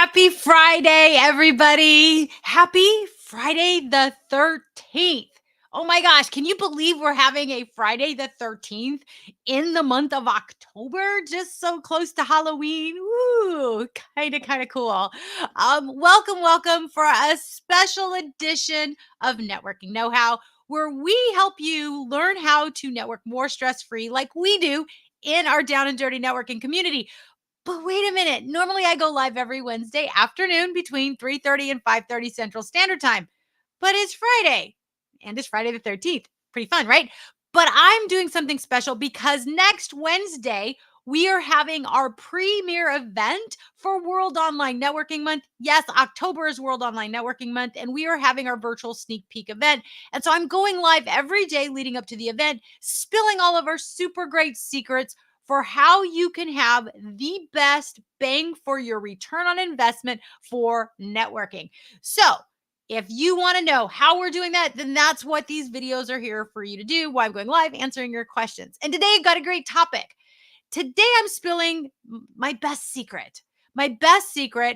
Happy Friday, everybody. Happy Friday the 13th. Oh my gosh, can you believe we're having a Friday the 13th in the month of October? Just so close to Halloween. Woo, kind of cool. Welcome for a special edition of Networking Know-How, where we help you learn how to network more stress-free like we do in our Down and Dirty Networking community. But wait a minute. Normally I go live every Wednesday afternoon between 3:30 and 5:30 Central Standard Time. But it's Friday and it's Friday the 13th. Pretty fun, right? But I'm doing something special because next Wednesday we are having our premier event for World Online Networking Month. Yes, October is World Online Networking Month, and we are having our virtual sneak peek event. And so I'm going live every day leading up to the event, spilling all of our super great secrets for how you can have the best bang for your return on investment for networking. So, if you want to know how we're doing that, then that's what these videos are here for you to do while I'm going live answering your questions. And today I've got a great topic. Today I'm spilling my best secret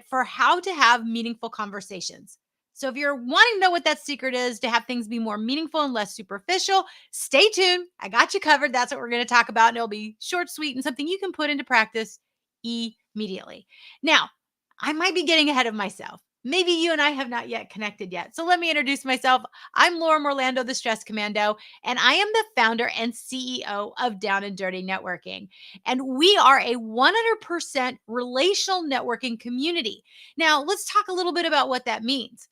for how to have meaningful conversations. So if you're wanting to know what that secret is to have things be more meaningful and less superficial, stay tuned. I got you covered. That's what we're going to talk about. And it'll be short, sweet, and something you can put into practice immediately. Now, I might be getting ahead of myself. Maybe you and I have not yet connected yet. So let me introduce myself. I'm Laura Orlando, the Stress Commando, and I am the founder and CEO of Down and Dirty Networking. And we are a 100% relational networking community. Now, let's talk a little bit about what that means.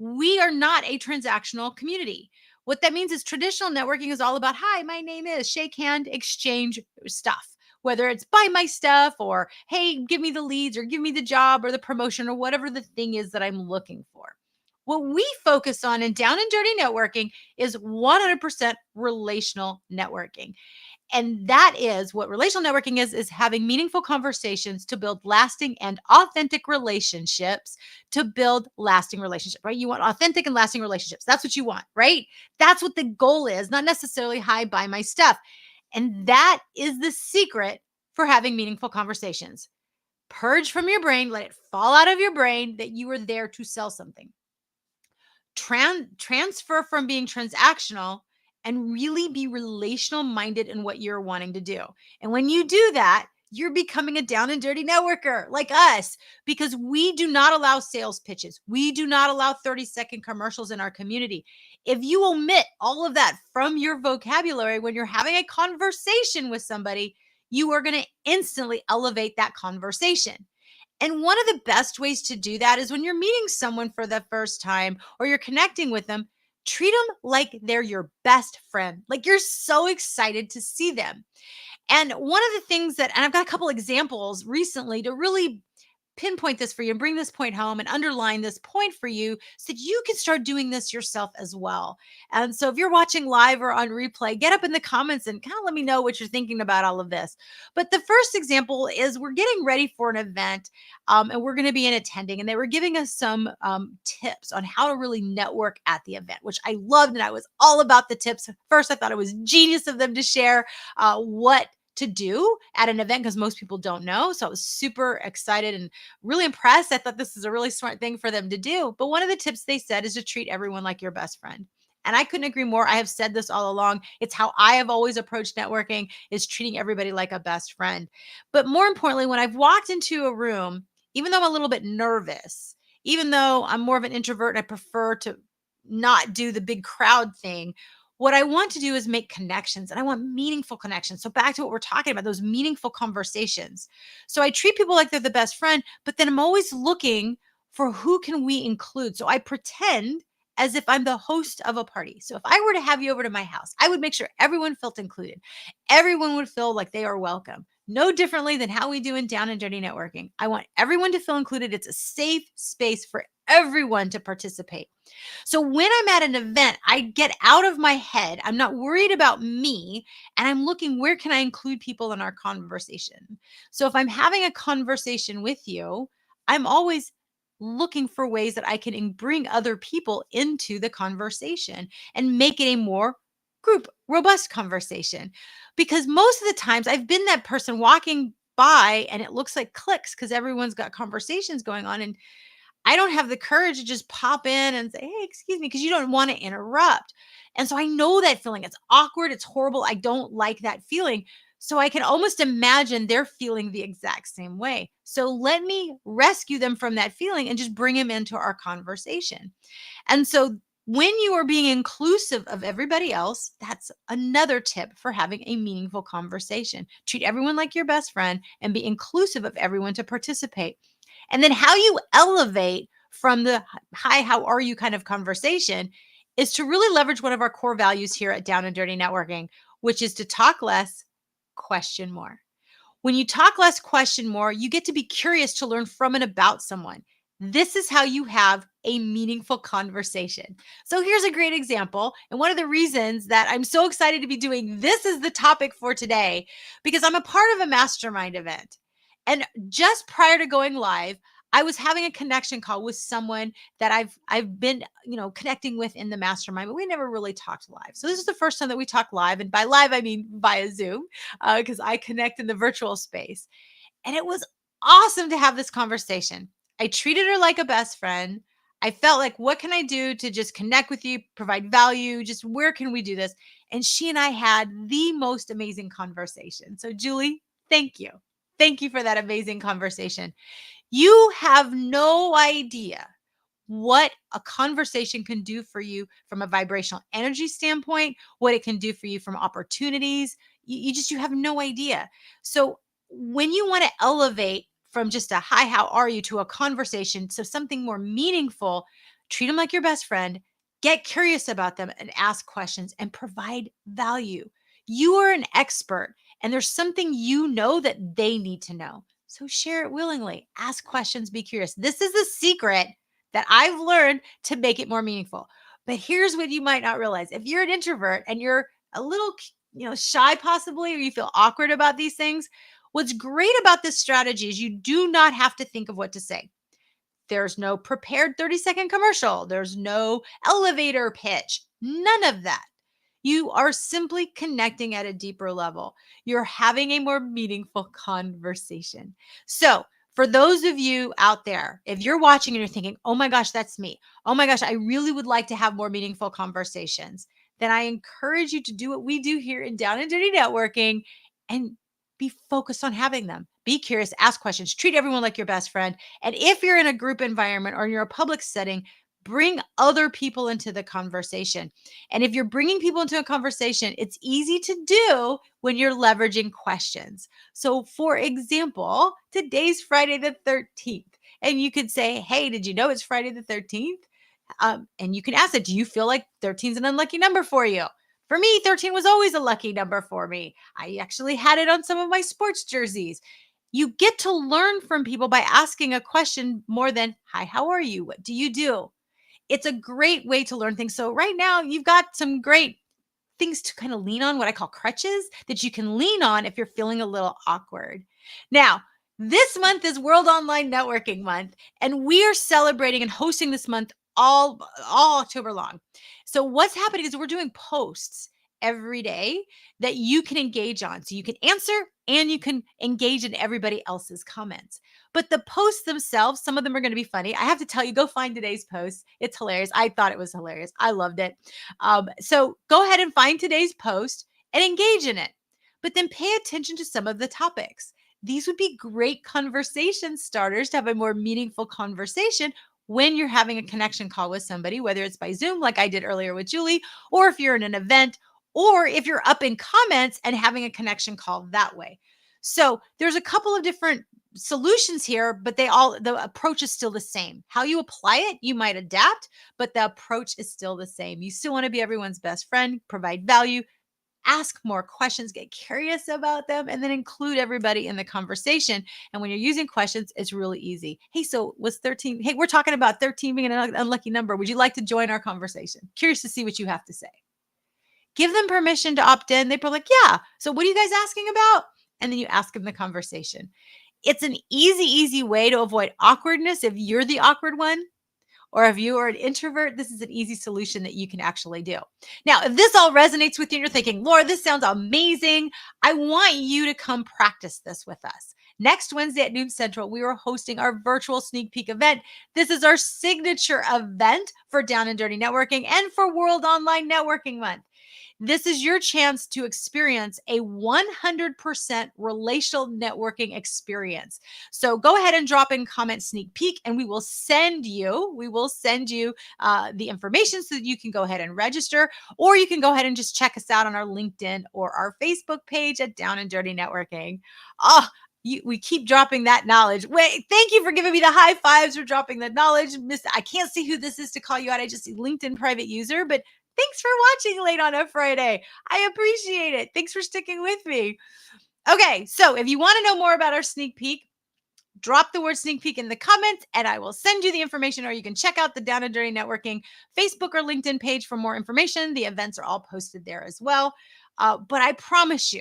We are not a transactional community. What that means is traditional networking is all about, hi, my name is, shake hand, exchange stuff. Whether it's buy my stuff or, hey, give me the leads or give me the job or the promotion or whatever the thing is that I'm looking for. What we focus on in Down and Dirty Networking is 100% relational networking. And that is what relational networking is having meaningful conversations to build lasting and authentic relationships, to build lasting relationships, right? You want authentic and lasting relationships. That's what you want, right? That's what the goal is, not necessarily hi, buy my stuff. And that is the secret for having meaningful conversations. Purge from your brain, let it fall out of your brain that you were there to sell something. Transfer from being transactional and really be relational minded in what you're wanting to do. And when you do that, you're becoming a down and dirty networker like us, because we do not allow sales pitches. We do not allow 30-second commercials in our community. If you omit all of that from your vocabulary when you're having a conversation with somebody, you are going to instantly elevate that conversation. And one of the best ways to do that is when you're meeting someone for the first time or you're connecting with them, treat them like they're your best friend. Like you're so excited to see them. And one of the things that, and I've got a couple examples recently to really pinpoint this for you and bring this point home and underline this point for you so that you can start doing this yourself as well. And so if you're watching live or on replay, get up in the comments and kind of let me know what you're thinking about all of this. But the first example is we're getting ready for an event, and we're going to be attending, and they were giving us some tips on how to really network at the event, which I loved. And I was all about the tips. First, I thought it was genius of them to share what to do at an event, because most people don't know. So I was super excited and really impressed. I thought this is a really smart thing for them to do. But one of the tips they said is to treat everyone like your best friend. And I couldn't agree more. I have said this all along. It's how I have always approached networking, is treating everybody like a best friend. But more importantly, when I've walked into a room, even though I'm a little bit nervous, even though I'm more of an introvert and I prefer to not do the big crowd thing, what I want to do is make connections, and I want meaningful connections. So back to what we're talking about, those meaningful conversations. So I treat people like they're the best friend, but then I'm always looking for who can we include. So I pretend as if I'm the host of a party. So if I were to have you over to my house, I would make sure everyone felt included. Everyone would feel like they are welcome. No differently than how we do in Down and Dirty Networking. I want everyone to feel included. It's a safe space for everyone to participate. So when I'm at an event, I get out of my head. I'm not worried about me, and I'm looking, where can I include people in our conversation? So if I'm having a conversation with you, I'm always looking for ways that I can bring other people into the conversation and make it a more group robust conversation. Because most of the times I've been that person walking by and it looks like clicks because everyone's got conversations going on. And I don't have the courage to just pop in and say, hey, excuse me, because you don't want to interrupt. And so I know that feeling. It's awkward. It's horrible. I don't like that feeling. So I can almost imagine they're feeling the exact same way. So let me rescue them from that feeling and just bring them into our conversation. And so when you are being inclusive of everybody else, that's another tip for having a meaningful conversation. Treat everyone like your best friend and be inclusive of everyone to participate. And then how you elevate from the hi, how are you kind of conversation is to really leverage one of our core values here at Down and Dirty Networking, which is to talk less, question more. When you talk less, question more, you get to be curious to learn from and about someone. This is how you have a meaningful conversation. So here's a great example. And one of the reasons that I'm so excited to be doing this is the topic for today, because I'm a part of a mastermind event. And just prior to going live, I was having a connection call with someone that I've been, connecting with in the mastermind, but we never really talked live. So this is the first time that we talk live. And by live, I mean via Zoom, because I connect in the virtual space. And it was awesome to have this conversation. I treated her like a best friend. I felt like, what can I do to just connect with you, provide value? Just where can we do this? And she and I had the most amazing conversation. So, Julie, thank you. Thank you for that amazing conversation. You have no idea what a conversation can do for you from a vibrational energy standpoint, what it can do for you from opportunities. You have no idea. So when you want to elevate from just a hi, how are you to a conversation, so something more meaningful, treat them like your best friend, get curious about them and ask questions and provide value. You are an expert and there's something you know that they need to know. So share it willingly, ask questions, be curious. This is the secret that I've learned to make it more meaningful. But here's what you might not realize. If you're an introvert and you're a little, shy possibly, or you feel awkward about these things, what's great about this strategy is you do not have to think of what to say. There's no prepared 30-second commercial. There's no elevator pitch. None of that. You are simply connecting at a deeper level. You're having a more meaningful conversation. So, for those of you out there, if you're watching and you're thinking, oh my gosh, that's me. Oh my gosh, I really would like to have more meaningful conversations. Then I encourage you to do what we do here in Down and Dirty Networking and be focused on having them. Be curious, ask questions, treat everyone like your best friend. And if you're in a group environment or you're a public setting, bring other people into the conversation. And if you're bringing people into a conversation, it's easy to do when you're leveraging questions. So, for example, today's Friday the 13th, and you could say, hey, did you know it's Friday the 13th? And you can ask it, do you feel like 13 is an unlucky number for you? For me, 13 was always a lucky number for me. I actually had it on some of my sports jerseys. You get to learn from people by asking a question more than, hi, how are you? What do you do? It's a great way to learn things. So right now you've got some great things to kind of lean on, what I call crutches that you can lean on if you're feeling a little awkward. Now, this month is World Online Networking Month, and we are celebrating and hosting this month all October long. So what's happening is we're doing posts every day that you can engage on. So you can answer and you can engage in everybody else's comments. But the posts themselves, some of them are going to be funny. I have to tell you, go find today's post. It's hilarious. I thought it was hilarious. I loved it. So go ahead and find today's post and engage in it. But then pay attention to some of the topics. These would be great conversation starters to have a more meaningful conversation when you're having a connection call with somebody, whether it's by Zoom, like I did earlier with Julie, or if you're in an event, or if you're up in comments and having a connection call that way. So there's a couple of different solutions here, but the approach is still the same. How you apply it, you might adapt, but the approach is still the same. You still want to be everyone's best friend, provide value, ask more questions, get curious about them, and then include everybody in the conversation. And when you're using questions, it's really easy. Hey, so was 13? Hey, we're talking about 13 being an unlucky number. Would you like to join our conversation? Curious to see what you have to say. Give them permission to opt in. They're probably like, yeah. So what are you guys asking about? And then you ask them the conversation. It's an easy way to avoid awkwardness if you're the awkward one. Or if you are an introvert, this is an easy solution that you can actually do. Now, if this all resonates with you and you're thinking, Laura, this sounds amazing, I want you to come practice this with us. Next Wednesday at noon Central, we are hosting our virtual sneak peek event. This is our signature event for Down and Dirty Networking and for World Online Networking Month. This is your chance to experience a 100% relational networking experience. So go ahead and drop in comment sneak peek, and we will send you the information so that you can go ahead and register, or you can go ahead and just check us out on our LinkedIn or our Facebook page at Down and Dirty Networking. Oh, we keep dropping that knowledge. Wait, thank you for giving me the high fives for dropping the knowledge. Miss, I can't see who this is to call you out. I just see LinkedIn private user, but thanks for watching late on a Friday. I appreciate it. Thanks for sticking with me. Okay, so if you want to know more about our sneak peek, drop the word sneak peek in the comments and I will send you the information, or you can check out the Down and Dirty Networking Facebook or LinkedIn page for more information. The events are all posted there as well. But I promise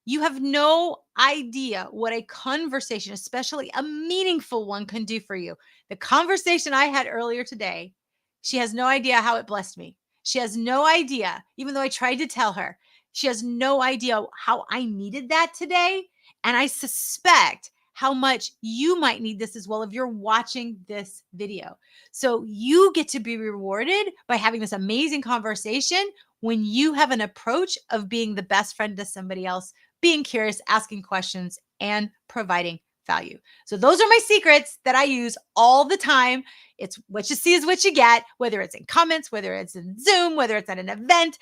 you have no idea what a conversation, especially a meaningful one, can do for you. The conversation I had earlier today, she has no idea how it blessed me. She has no idea, even though I tried to tell her, she has no idea how I needed that today. And I suspect how much you might need this as well if you're watching this video. So you get to be rewarded by having this amazing conversation when you have an approach of being the best friend to somebody else, being curious, asking questions, and providing value. So those are my secrets that I use all the time. It's what you see is what you get, whether it's in comments, whether it's in Zoom, whether it's at an event,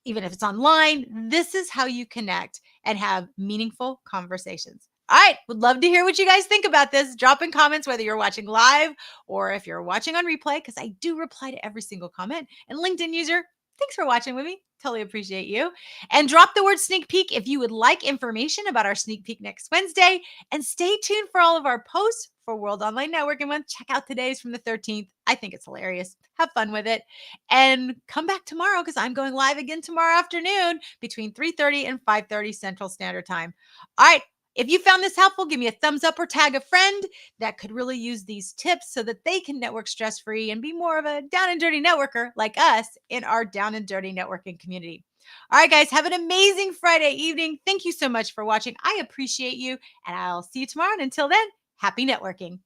even if it's online. This is how you connect and have meaningful conversations. All right, would love to hear what you guys think about this. Drop in comments whether you're watching live or if you're watching on replay, because I do reply to every single comment. And LinkedIn user, thanks for watching with me. Totally appreciate you. And drop the word sneak peek if you would like information about our sneak peek next Wednesday. And stay tuned for all of our posts for World Online Networking Month. Check out today's from the 13th. I think it's hilarious. Have fun with it. And come back tomorrow because I'm going live again tomorrow afternoon between 3:30 and 5:30 Central Standard Time. All right. If you found this helpful, give me a thumbs up or tag a friend that could really use these tips so that they can network stress-free and be more of a down and dirty networker like us in our down and dirty networking community. All right, guys, have an amazing Friday evening. Thank you so much for watching. I appreciate you, and I'll see you tomorrow. And until then, happy networking.